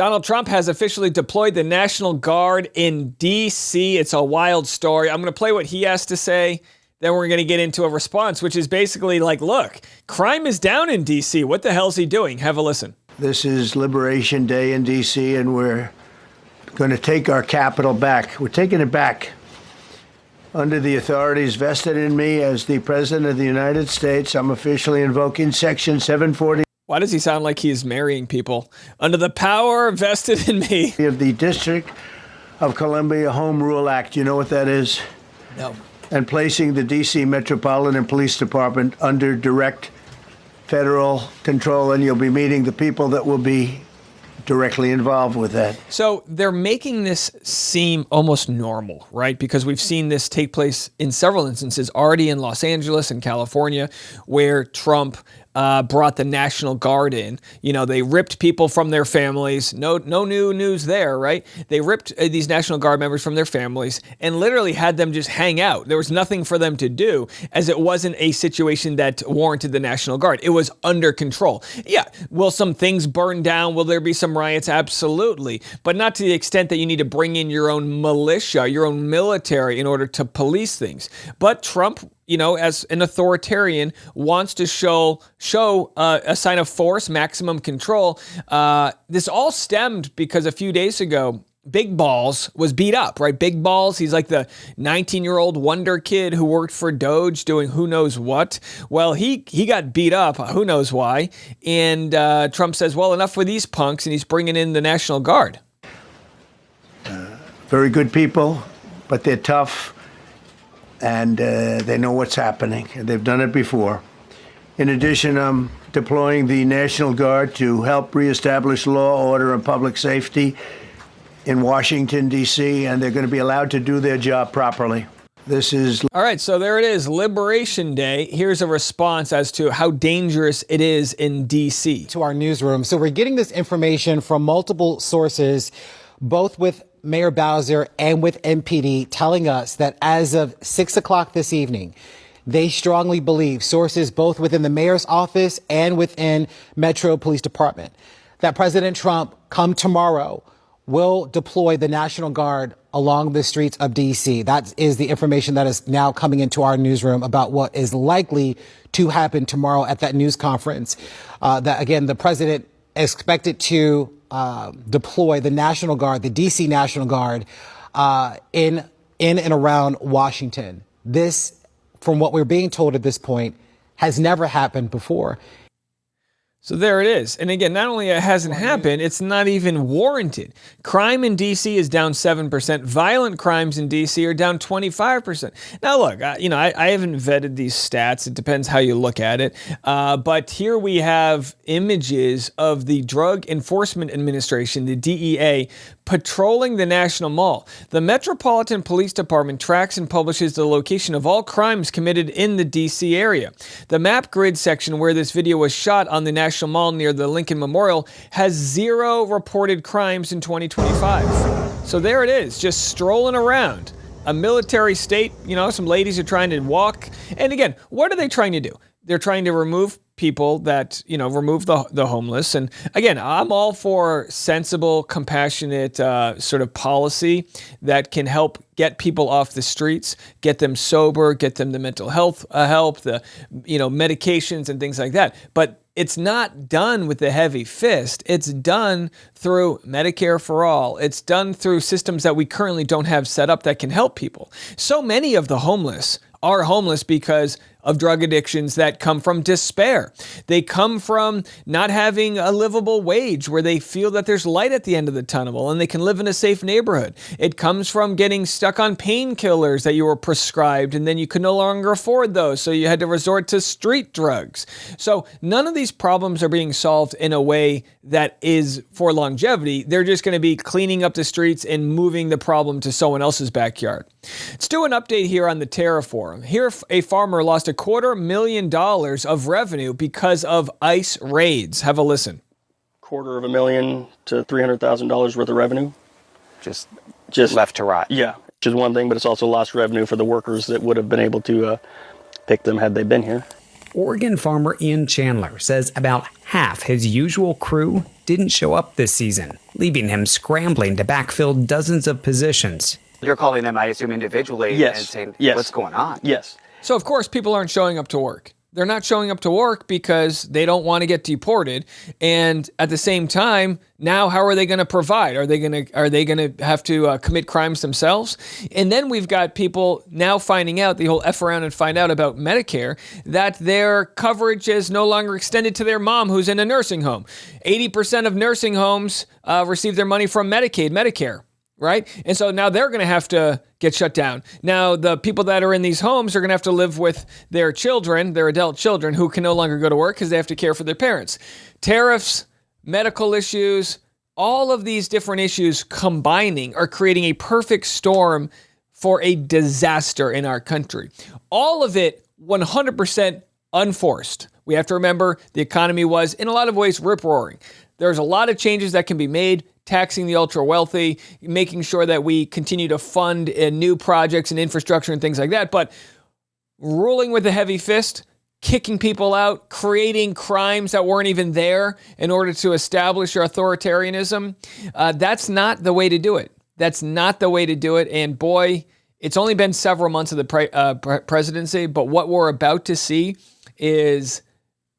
Donald Trump has officially deployed the National Guard in D.C. It's a wild story. I'm going to play what he has to say. Then we're going to get into a response, which is basically like, look, crime is down in D.C. What the hell's he doing? Have a listen. This is Liberation Day in D.C., and we're going to take our capital back. We're taking it back. Under the authorities vested in me as the President of the United States, I'm officially invoking Section 740. Why does he sound like he's marrying people? Under the power vested in me. Of the District of Columbia Home Rule Act. You know what that is? No. And placing the D.C. Metropolitan Police Department under direct federal control, and you'll be meeting the people that will be directly involved with that. So they're making this seem almost normal, right? Because we've seen this take place in several instances already in Los Angeles and California, where Trump brought the National Guard in. You know, they ripped people from their families. No new news there, right? They ripped these National Guard members from their families and literally had them just hang out. There was nothing for them to do, as it wasn't a situation that warranted the National Guard. It was under control. Yeah, will some things burn down? Will there be some riots? Absolutely. But not to the extent that you need to bring in your own militia, your own military in order to police things. But Trump, you know, as an authoritarian, wants to show a sign of force, maximum control. This all stemmed because a few days ago, Big Balls was beat up, right? Big Balls, he's like the 19-year-old wonder kid who worked for Doge doing who knows what. Well, he got beat up, who knows why. And Trump says, well, enough with these punks, and he's bringing in the National Guard. Very good people, but they're tough. And they know what's happening. They've done it before. In addition, I'm deploying the National Guard to help reestablish law, order, and public safety in Washington, D.C., and they're going to be allowed to do their job properly. This is... All right, so there it is, Liberation Day. Here's a response as to how dangerous it is in D.C. To our newsroom. So we're getting this information from multiple sources, both with Mayor Bowser and with MPD, telling us that as of 6 o'clock this evening, they strongly believe, sources both within the mayor's office and within Metro Police Department, that President Trump, come tomorrow, will deploy the National Guard along the streets of D.C. That is the information that is now coming into our newsroom about what is likely to happen tomorrow at that news conference. That, again, the president expected to deploy the National Guard, the D.C. National Guard, in and around Washington. This, from what we're being told at this point, has never happened before. So there it is. And again, not only it hasn't happened, it's not even warranted. Crime in D.C. is down 7%. Violent crimes in D.C. are down 25%. Now, look, I haven't vetted these stats. It depends how you look at it. But here we have images of the Drug Enforcement Administration, the DEA, patrolling the National Mall. The Metropolitan Police Department tracks and publishes the location of all crimes committed in the D.C. area. The map grid section where this video was shot on the National Mall near the Lincoln Memorial has 0 reported crimes in 2025. So there it is, just strolling around. A military state, some ladies are trying to walk. And again, what are they trying to do? They're trying to remove people that, remove the homeless. And again, I'm all for sensible, compassionate sort of policy that can help get people off the streets, get them sober, get them the mental health help, the, medications and things like that. But it's not done with a heavy fist. It's done through Medicare for all. It's done through systems that we currently don't have set up that can help people. So many of the homeless are homeless because of drug addictions that come from despair. They come from not having a livable wage where they feel that there's light at the end of the tunnel and they can live in a safe neighborhood. It comes from getting stuck on painkillers that you were prescribed and then you could no longer afford those, so you had to resort to street drugs. So none of these problems are being solved in a way that is for longevity. They're just going to be cleaning up the streets and moving the problem to someone else's backyard. Let's do an update here on the Terra Forum. Here, a farmer lost $250,000 of revenue because of ICE raids. Have a listen. $250,000 to $300,000 worth of revenue. Just left to rot. Yeah, which is one thing, but it's also lost revenue for the workers that would have been able to pick them had they been here. Oregon farmer Ian Chandler says about half his usual crew didn't show up this season, leaving him scrambling to backfill dozens of positions. You're calling them, I assume, individually Yes. and saying, Yes. what's going on? Yes. So, of course, people aren't showing up to work. They're not showing up to work because they don't want to get deported. And at the same time, now how are they going to provide? Are they going to have to commit crimes themselves? And then we've got people now finding out, the whole F around and find out about Medicare, that their coverage is no longer extended to their mom who's in a nursing home. 80% of nursing homes receive their money from Medicaid, Medicare. Right? And so now they're going to have to get shut down. Now, the people that are in these homes are going to have to live with their children, their adult children, who can no longer go to work because they have to care for their parents. Tariffs, medical issues, all of these different issues combining are creating a perfect storm for a disaster in our country. All of it 100% unforced. We have to remember the economy was, in a lot of ways, rip-roaring. There's a lot of changes that can be made, taxing the ultra wealthy, making sure that we continue to fund new projects and infrastructure and things like that. But ruling with a heavy fist, kicking people out, creating crimes that weren't even there in order to establish your authoritarianism, that's not the way to do it. That's not the way to do it. And boy, it's only been several months of the presidency, but what we're about to see is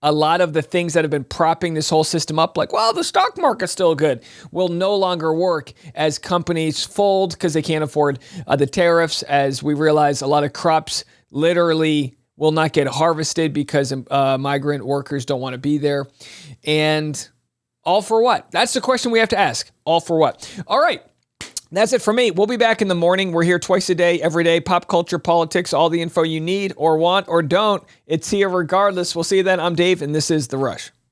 a lot of the things that have been propping this whole system up, like, well, the stock market's still good, will no longer work as companies fold because they can't afford the tariffs, as we realize a lot of crops literally will not get harvested because migrant workers don't want to be there. And all for what? That's the question we have to ask. All for what? All right. That's it for me. We'll be back in the morning. We're here twice a day, every day. Pop culture, politics, all the info you need or want or don't. It's here regardless. We'll see you then. I'm Dave, and this is The Rush.